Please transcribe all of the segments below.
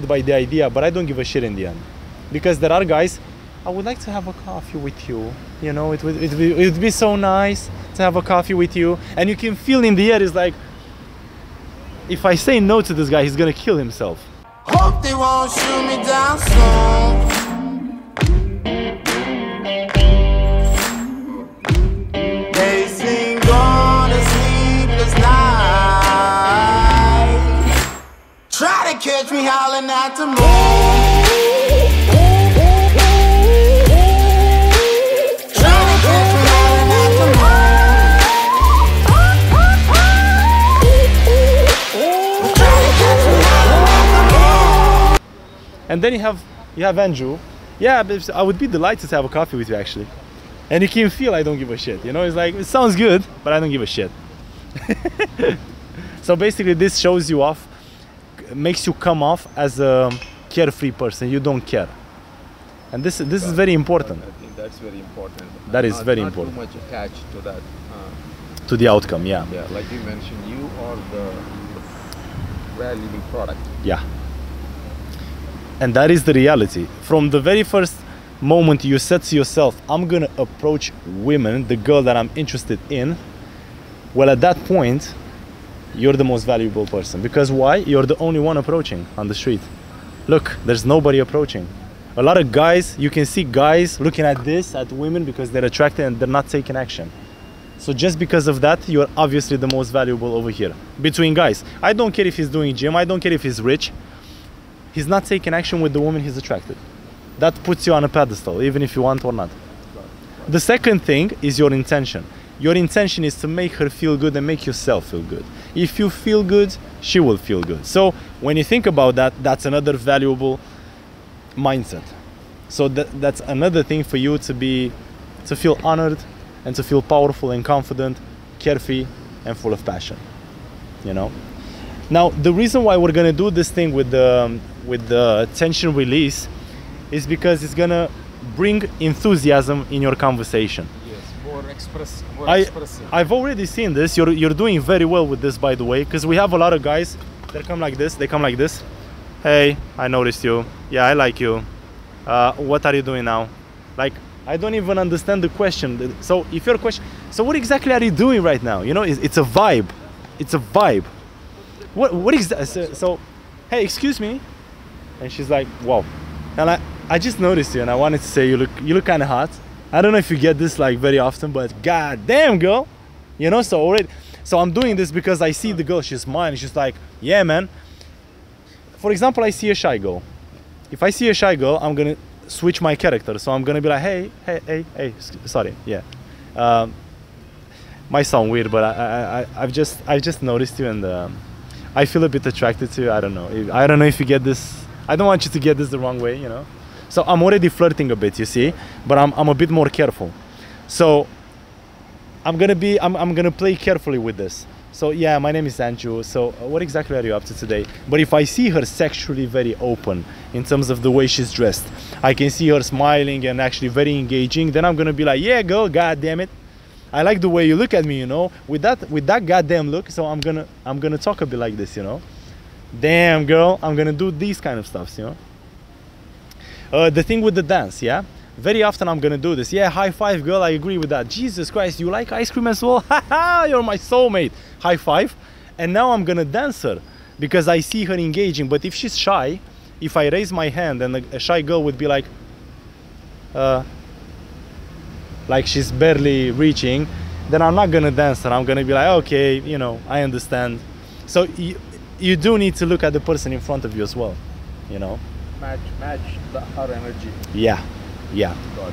by the idea, but I don't give a shit in the end. Because there are guys, I would like to have a coffee with you. You know, it would be so nice to have a coffee with you. And you can feel in the air, it's like, if I say no to this guy, he's gonna kill himself. Hope they won't shoot me down soon. They sing on a sleepless night. Try to catch me howling at the moon. And then you have Andrew. Yeah, I would be delighted to have a coffee with you actually. And you can feel I don't give a shit. You know, it's like, it sounds good, but I don't give a shit. So basically this shows you off, makes you come off as a carefree person. You don't care. And this is very important. I think that's very important. That is very important. Not too much attached to that. To the outcome, yeah. Yeah, like you mentioned, you are the rare living product. Yeah. And that is the reality. From the very first moment you said to yourself, I'm gonna approach women, the girl that I'm interested in, well, at that point, you're the most valuable person. Because why? You're the only one approaching on the street. Look, there's nobody approaching. A lot of guys, you can see guys looking at this, at women, because they're attracted and they're not taking action. So just because of that, you're obviously the most valuable over here. Between guys. I don't care if he's doing gym, I don't care if he's rich. He's not taking action with the woman he's attracted. That puts you on a pedestal, even if you want or not. The second thing is your intention. Your intention is to make her feel good and make yourself feel good. If you feel good, she will feel good. So when you think about that, that's another valuable mindset. So that's another thing for you to feel honored and to feel powerful and confident, carefree and full of passion. You know? Now, the reason why we're gonna do this thing with the tension release is because it's gonna bring enthusiasm in your conversation. Yes, more expressive. I've already seen this. You're doing very well with this, by the way, because we have a lot of guys that come like this. They come like this. Hey, I noticed you. Yeah, I like you. What are you doing now? Like, I don't even understand the question. So if your question, so what exactly are you doing right now? You know, it's a vibe. It's a vibe. What is that? So, hey, excuse me. And she's like, wow. And I just noticed you, and I wanted to say you look kind of hot. I don't know if you get this like very often, but god damn, girl. You know, so I'm doing this because I see the girl, she's smiling, she's like, yeah, man. For example, I see a shy girl. If I see a shy girl, I'm gonna switch my character. So I'm gonna be like, hey, sorry, yeah. Might sound weird, but I've just noticed you, and I feel a bit attracted to you. I don't know if you get this. I don't want you to get this the wrong way, you know. So I'm already flirting a bit, you see, but I'm a bit more careful. So I'm gonna play carefully with this. So yeah, my name is Andrew. So what exactly are you up to today? But if I see her sexually very open in terms of the way she's dressed, I can see her smiling and actually very engaging, then I'm gonna be like, yeah, girl, god damn it, I like the way you look at me, you know, with that goddamn look. So I'm gonna talk a bit like this, you know. Damn, girl, I'm gonna do these kind of stuffs, you know. The thing with the dance, yeah, very often I'm gonna do this. Yeah, high five, girl, I agree with that. Jesus Christ, you like ice cream as well? Haha, you're my soulmate. High five. And now I'm gonna dance her because I see her engaging. But if she's shy, if I raise my hand and a shy girl would be like she's barely reaching, then I'm not gonna dance her. I'm gonna be like, okay, you know, I understand. So you do need to look at the person in front of you as well, you know. Match her energy. Yeah.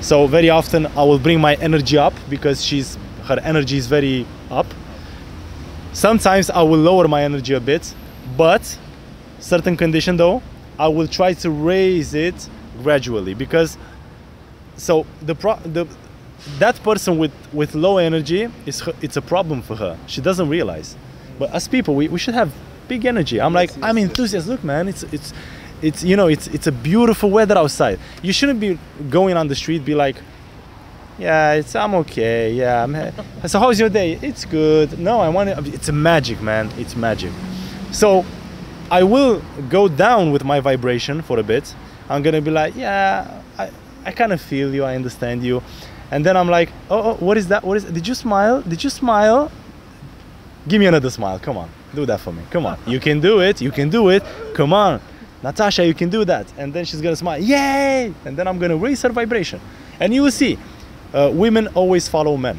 So very often I will bring my energy up because her energy is very up. Sometimes I will lower my energy a bit, but certain condition though, I will try to raise it gradually, because so that person with low energy it's a problem for her. She doesn't realize. But as people, we should have big energy. I'm enthusiastic. Look, man, it's you know, it's a beautiful weather outside. You shouldn't be going on the street be like, yeah, I'm okay, yeah, so how's your day? It's good. No, it's a magic, man. It's magic. So I will go down with my vibration for a bit. I'm gonna be like, yeah, I kind of feel you, I understand you. And then I'm like, oh, what is that? What is? Did you smile? Did you smile? Give me another smile. Come on, do that for me. Come on, you can do it. You can do it. Come on, Natasha, you can do that. And then she's gonna smile, yay! And then I'm gonna raise her vibration. And you will see, women always follow men.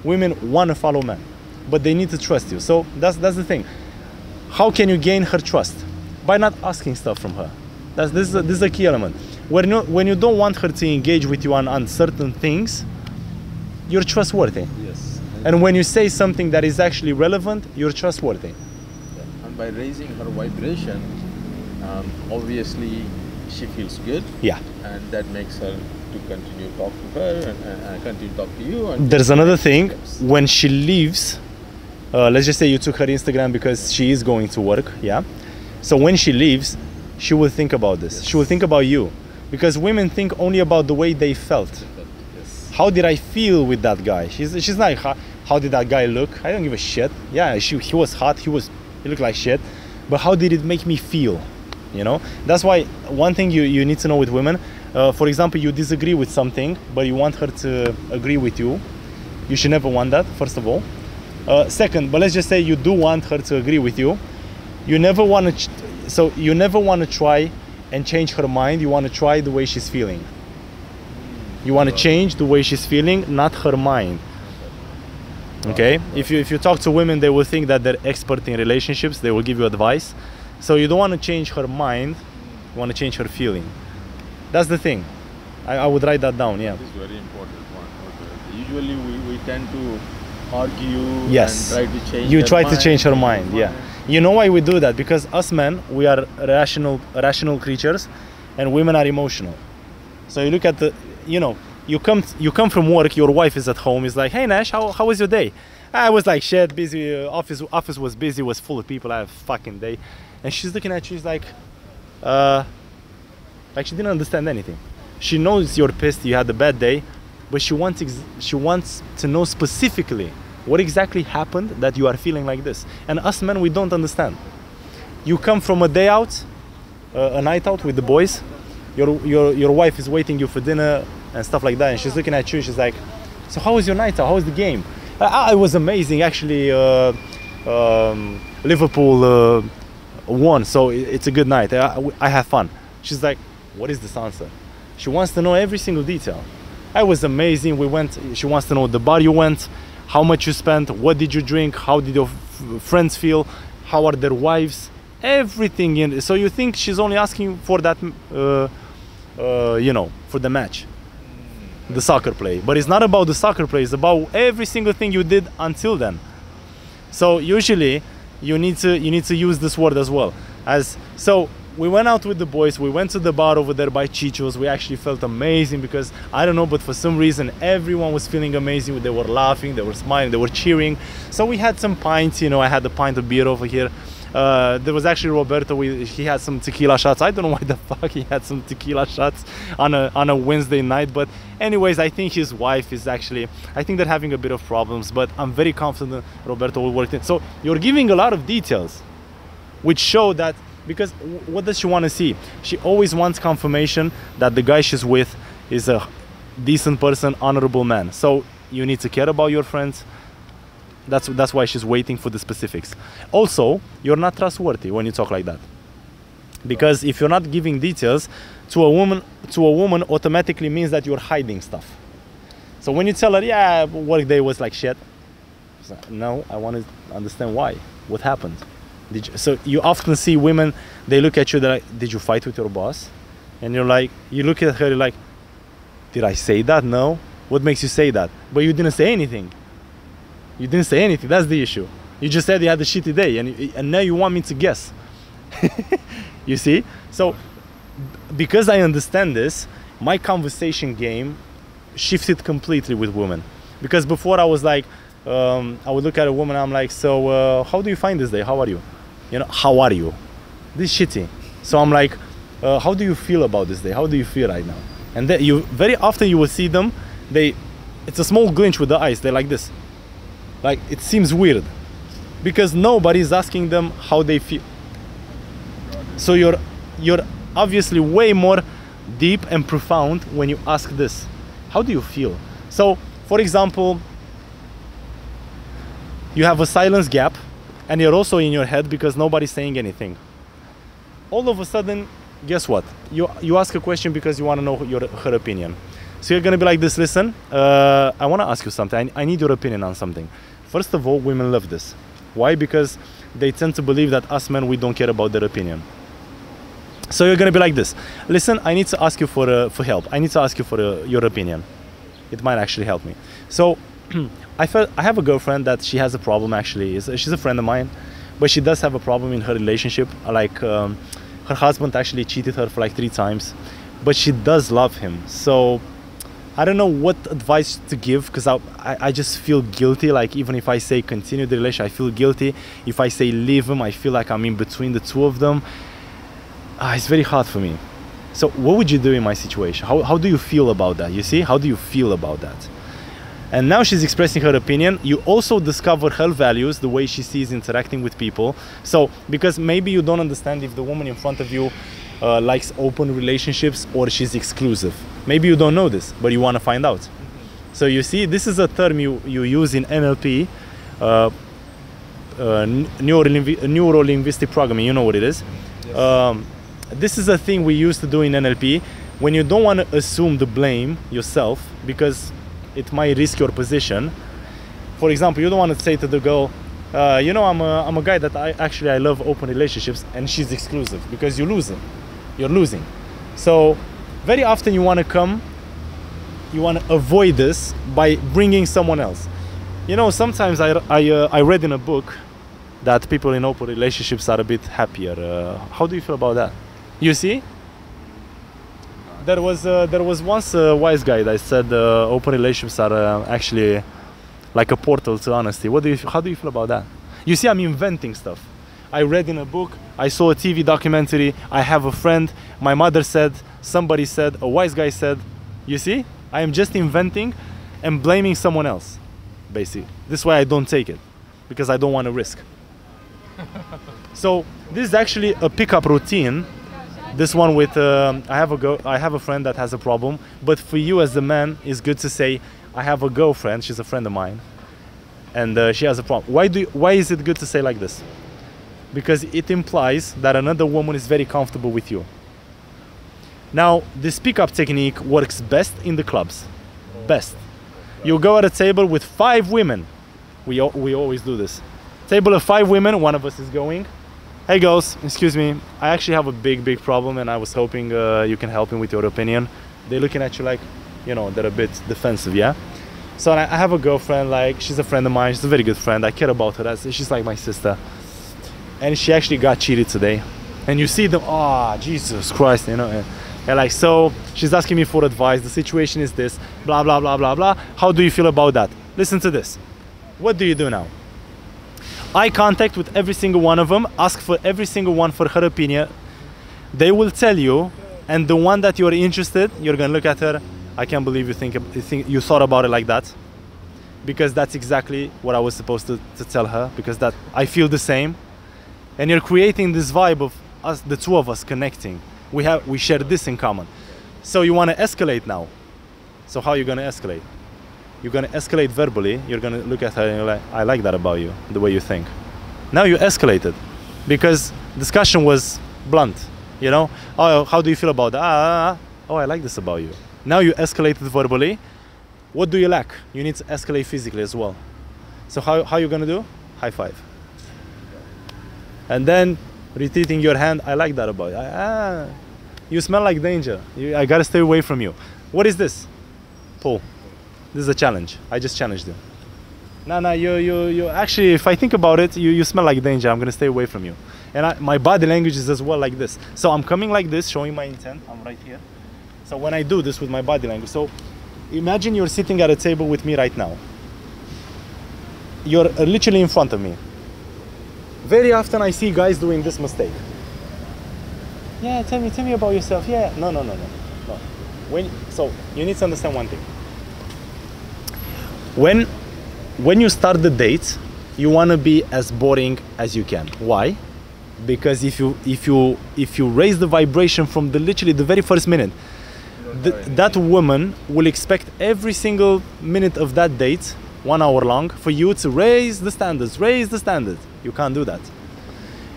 Women want to follow men, but they need to trust you. So that's the thing. How can you gain her trust? By not asking stuff from her. This is a key element. When you don't want her to engage with you on certain things, you're trustworthy. Yes. And when you say something that is actually relevant, you're trustworthy. Yeah. And by raising her vibration, obviously she feels good. Yeah. And that makes her to continue to talk to her and continue to talk to you. And there's another thing. When she leaves, let's just say you took her Instagram because she is going to work. Yeah. So when she leaves, she will think about this. Yes. She will think about you. Because women think only about the way they felt. Yes. How did I feel with that guy? She's like, how did that guy look? I don't give a shit. Yeah, he was hot. He looked like shit. But how did it make me feel? You know? That's why one thing you need to know with women, for example, you disagree with something, but you want her to agree with you. You should never want that, first of all. Second, but let's just say you do want her to agree with you. You never want to try and change her mind. You want to try the way she's feeling. You want to change the way she's feeling, not her mind. Okay? If you talk to women, they will think that they're expert in relationships. They will give you advice. So you don't want to change her mind. You want to change her feeling. That's the thing. I would write that down. Yeah. That is very important one. Okay. Usually we tend to argue. Yes. And try to change. You try to change her mind. Yeah. You know why we do that? Because us men, we are rational creatures, and women are emotional. So you look at you come from work, your wife is at home, is like, hey Nash, how was your day? I was like, shit, busy, office was busy, was full of people, I have a fucking day. And she's looking at you, she's like she didn't understand anything. She knows you're pissed, you had a bad day, but she wants to know specifically what exactly happened that you are feeling like this. And us men, we don't understand. You come from a day out, a night out with the boys, your wife is waiting you for dinner and stuff like that, and she's looking at you, she's like, so how was your night out? How was the game? It was amazing, actually. Liverpool won, so it's a good night. I have fun. She's like, what is this answer? She wants to know every single detail. I was amazing, we went, she wants to know the bar you went, how much you spent, what did you drink, how did your friends feel, how are their wives, everything in. So you think she's only asking for that, for the match, the soccer play. But it's not about the soccer play, it's about every single thing you did until then. So usually you need to use this word as well. So we went out with the boys, we went to the bar over there by Chicho's. We actually felt amazing because, I don't know, but for some reason everyone was feeling amazing. They were laughing, they were smiling, they were cheering. So we had some pints, I had a pint of beer over here. There was actually Roberto, he had some tequila shots. I don't know why the fuck he had some tequila shots on a Wednesday night, but anyways, I think his wife is actually, I think they're having a bit of problems, but I'm very confident Roberto will work it. So you're giving a lot of details which show that, because what does she want to see? She always wants confirmation that the guy she's with is a decent person, honorable man. So you need to care about your friends. That's why she's waiting for the specifics. Also, you're not trustworthy when you talk like that, because if you're not giving details to a woman automatically means that you're hiding stuff. So when you tell her, yeah, work day was like shit, no, I want to understand why. What happened? So you often see women, they look at you, they're like, did you fight with your boss? And you're like, you look at her, you're like, did I say that? No. What makes you say that? But you didn't say anything. You didn't say anything. That's the issue. You just said you had a shitty day, and now you want me to guess. You see? So because I understand this, my conversation game shifted completely with women. Because before I was like, I would look at a woman, I'm like, so how do you find this day? How are you? How are you? This is shitty. So I'm like, how do you feel about this day? How do you feel right now? And then very often you will see them, it's a small glitch with the eyes. They're like this. Like, it seems weird because nobody's asking them how they feel. So you're obviously way more deep and profound when you ask this. How do you feel? So, for example, you have a silence gap and you're also in your head because nobody's saying anything. All of a sudden, guess what? You ask a question because you want to know her opinion. So you're gonna be like this, listen, I want to ask you something. I need your opinion on something. First of all, women love this. Why? Because they tend to believe that us men, we don't care about their opinion. So you're gonna be like this, listen, I need to ask you for help. I need to ask you for your opinion. It might actually help me. So I have a girlfriend that she has a problem actually. She's a friend of mine, but she does have a problem in her relationship. Like her husband actually cheated her for like 3 times, but she does love him. So I don't know what advice to give, because I just feel guilty. Like even if I say continue the relation, I feel guilty. If I say leave him, I feel like I'm in between the two of them. It's very hard for me. So what would you do in my situation? How do you feel about that? You see, how do you feel about that? And now she's expressing her opinion. You also discover her values, the way she sees interacting with people. So because maybe you don't understand if the woman in front of you likes open relationships or she's exclusive. Maybe you don't know this, but you want to find out. So you see, this is a term you use in NLP, neuro-linguistic programming. You know what it is? Yes. This is a thing we used to do in NLP when you don't want to assume the blame yourself because it might risk your position. For example, you don't want to say to the girl, you know, I'm a guy that I love open relationships, and she's exclusive, because you're losing. So very often you want to avoid this by bringing someone else. You know, sometimes I read in a book that people in open relationships are a bit happier. How do you feel about that? You see, there was once a wise guy that said open relationships are actually like a portal to honesty. How do you feel about that? You see, I'm inventing stuff. I read in a book, I saw a TV documentary, I have a friend, my mother said, somebody said, a wise guy said. You see, I am just inventing and blaming someone else, basically. This way I don't take it, because I don't want to risk. So this is actually a pickup routine. This one with, I have a friend that has a problem, but for you as a man, it's good to say, I have a girlfriend, she's a friend of mine, and she has a problem. Why is it good to say like this? Because it implies that another woman is very comfortable with you. Now, this pickup technique works best in the clubs. Best. You go at a table with 5 women. We always do this. Table of 5 women, one of us is going. Hey girls, excuse me, I actually have a big problem, and I was hoping you can help me with your opinion. They're looking at you like, you know, they're a bit defensive, yeah? So I have a girlfriend, like, she's a friend of mine, she's a very good friend, I care about her, she's like my sister. And she actually got cheated today. And you see them, oh, Jesus Christ, you know, and like, so she's asking me for advice, the situation is this, blah, blah, blah, blah, blah. How do you feel about that? Listen to this. What do you do now? Eye contact with every single one of them, ask for every single one for her opinion. They will tell you, and the one that you're interested, you're gonna look at her, I can't believe you thought about it like that. Because that's exactly what I was supposed to tell her, because that I feel the same. And you're creating this vibe of us, the two of us connecting. We share this in common. So you wanna escalate now. So how are you gonna escalate? You're gonna escalate verbally. You're gonna look at her and you're like, I like that about you, the way you think. Now you escalated, because discussion was blunt, you know? Oh, how do you feel about that? Oh, I like this about you. Now you escalated verbally. What do you lack? You need to escalate physically as well. So how you gonna do? High five. And then retreating your hand, I like that about you. You smell like danger. I gotta stay away from you. What is this? Pull. This is a challenge. I just challenged you. No, you actually, if I think about it, you smell like danger. I'm gonna stay away from you. And my body language is as well like this. So I'm coming like this, showing my intent. I'm right here. So when I do this with my body language, so imagine you're sitting at a table with me right now. You're literally in front of me. Very often I see guys doing this mistake. Yeah, tell me about yourself. Yeah, no. So you need to understand one thing. When you start the date, you want to be as boring as you can. Why? Because if you raise the vibration from literally the very first minute, that woman will expect every single minute of that date, 1 hour long, for you to raise the standards. You can't do that.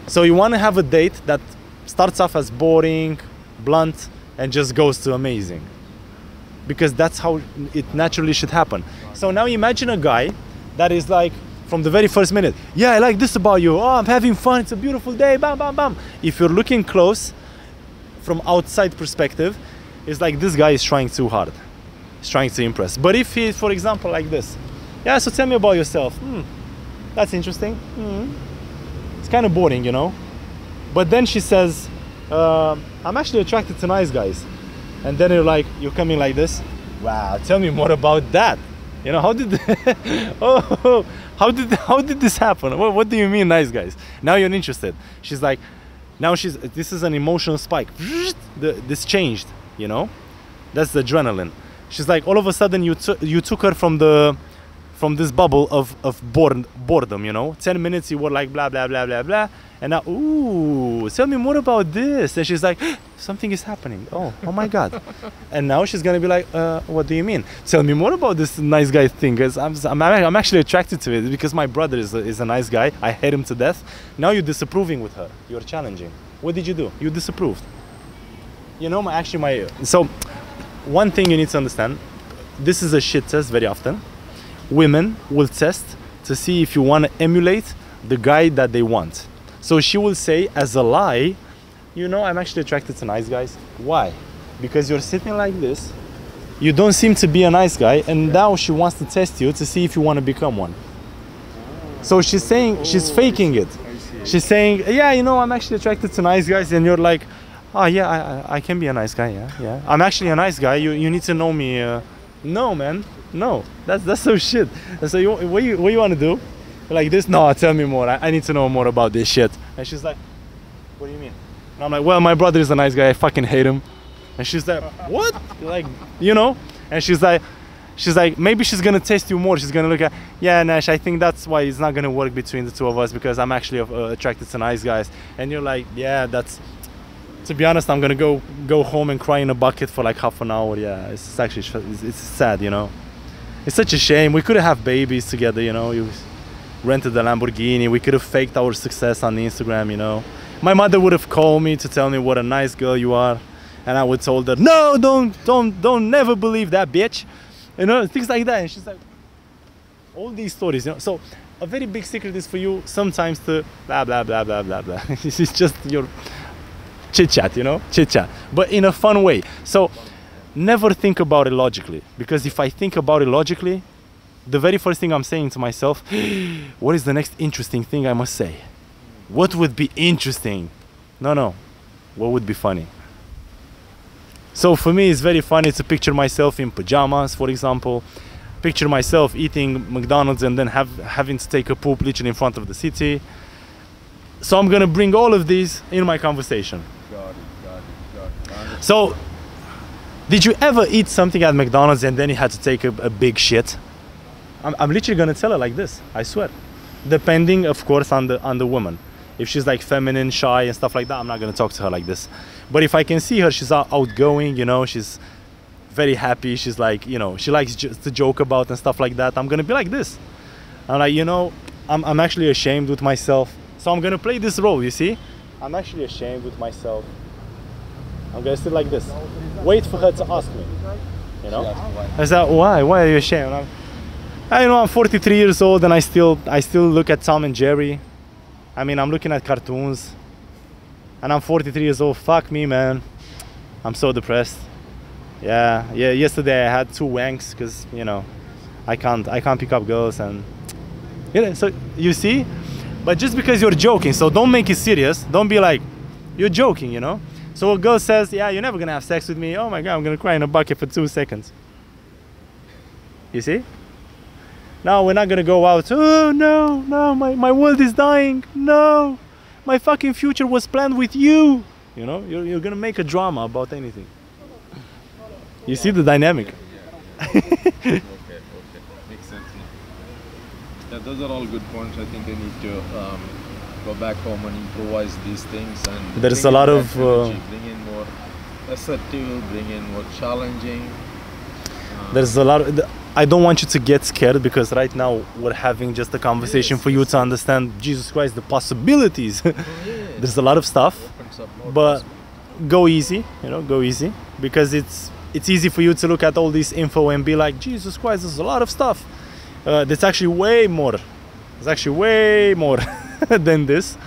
So you want to have a date that starts off as boring, blunt, and just goes to amazing. Because that's how it naturally should happen. So now imagine a guy that is like, from the very first minute, yeah, I like this about you, oh, I'm having fun, it's a beautiful day, bam, bam, bam. If you're looking close, from outside perspective, it's like this guy is trying too hard. He's trying to impress. But if he's, for example, like this, yeah, so tell me about yourself. That's interesting. It's kind of boring, you know. But then she says, I'm actually attracted to nice guys. And then you're coming like this. Wow, tell me more about that. You know, how did how did this happen? What do you mean, nice guys? Now you're interested. She's like, this is an emotional spike. This changed, you know. That's the adrenaline. She's like, all of a sudden you took her from this bubble of boredom, you know. 10 minutes you were like blah blah blah blah blah, and now, ooh, tell me more about this. And she's like, something is happening. Oh my God. And now she's gonna be like, what do you mean? Tell me more about this nice guy thing, because I'm actually attracted to it because my brother is a nice guy. I hate him to death. Now you're disapproving with her. You're challenging. What did you do? You disapproved. You know, so one thing you need to understand, this is a shit test very often. Women will test to see if you want to emulate the guy that they want. So she will say as a lie, you know, I'm actually attracted to nice guys. Why? Because you're sitting like this, you don't seem to be a nice guy, and now she wants to test you to see if you want to become one. So she's saying, she's faking it. She's saying, yeah, you know, I'm actually attracted to nice guys, and you're like, oh yeah, I can be a nice guy, yeah. I'm actually a nice guy, you need to know me. No, man, no, that's so shit. And so what you want to do? You're like this? No, tell me more. I need to know more about this shit. And she's like, what do you mean? And I'm like, well, my brother is a nice guy. I fucking hate him. And she's like, what? Like, you know? And she's like, maybe she's gonna test you more. She's gonna look at, yeah, Nash, I think that's why it's not gonna work between the two of us, because I'm actually attracted to nice guys. And you're like, yeah, that's. To be honest, I'm gonna go home and cry in a bucket for like half an hour. Yeah, it's actually it's sad, you know. It's such a shame. We could have babies together, you know. You rented a Lamborghini. We could have faked our success on the Instagram, you know. My mother would have called me to tell me what a nice girl you are, and I would told her, no, don't never believe that bitch, you know, things like that. And she's like, all these stories, you know. So a very big secret is for you sometimes to blah blah blah blah blah blah. This is just your chit chat, you know, chit chat, but in a fun way. So never think about it logically, because if I think about it logically, the very first thing I'm saying to myself, what is the next interesting thing I must say? What would be interesting? No, what would be funny? So for me, it's very funny to picture myself in pajamas, for example, picture myself eating McDonald's and then having to take a poop literally in front of the city. So I'm gonna bring all of these in my conversation. Got it. So, did you ever eat something at McDonald's and then you had to take a big shit? I'm literally gonna tell her like this, I swear. Depending, of course, on the woman. If she's like feminine, shy and stuff like that, I'm not gonna talk to her like this. But if I can see her, she's outgoing, you know, she's very happy, she's like, you know, she likes just to joke about and stuff like that, I'm gonna be like this. I'm like, you know, I'm actually ashamed with myself. So I'm gonna play this role, you see? I'm actually ashamed with myself. I'm gonna sit like this. Wait for her to ask me, you know? I said, why? Why are you ashamed? I know I'm 43 years old and I still look at Tom and Jerry. I mean, I'm looking at cartoons. And I'm 43 years old. Fuck me, man. I'm so depressed. Yeah. Yesterday I had 2 wanks because, you know, I can't pick up girls, and you know, so you see. But just because you're joking, so don't make it serious. Don't be like, you're joking, you know. So a girl says, yeah, you're never gonna have sex with me. Oh my God, I'm gonna cry in a bucket for 2 seconds. You see? Now we're not gonna go out. Oh no, my world is dying. No, my fucking future was planned with you. You know, you're gonna make a drama about anything. You see the dynamic? Okay, makes sense now. Yeah, those are all good points. I think they need to go back home and improvise these things, and There's bring a lot in of, that energy, bring in more assertive, bring in more challenging. There's a lot of, I don't want you to get scared, because right now we're having just a conversation for you to understand, Jesus Christ, the possibilities. There's a lot of stuff, but go easy, you know, go easy, because it's easy for you to look at all this info and be like, Jesus Christ, there's a lot of stuff. There's actually way more. There's actually way more than this.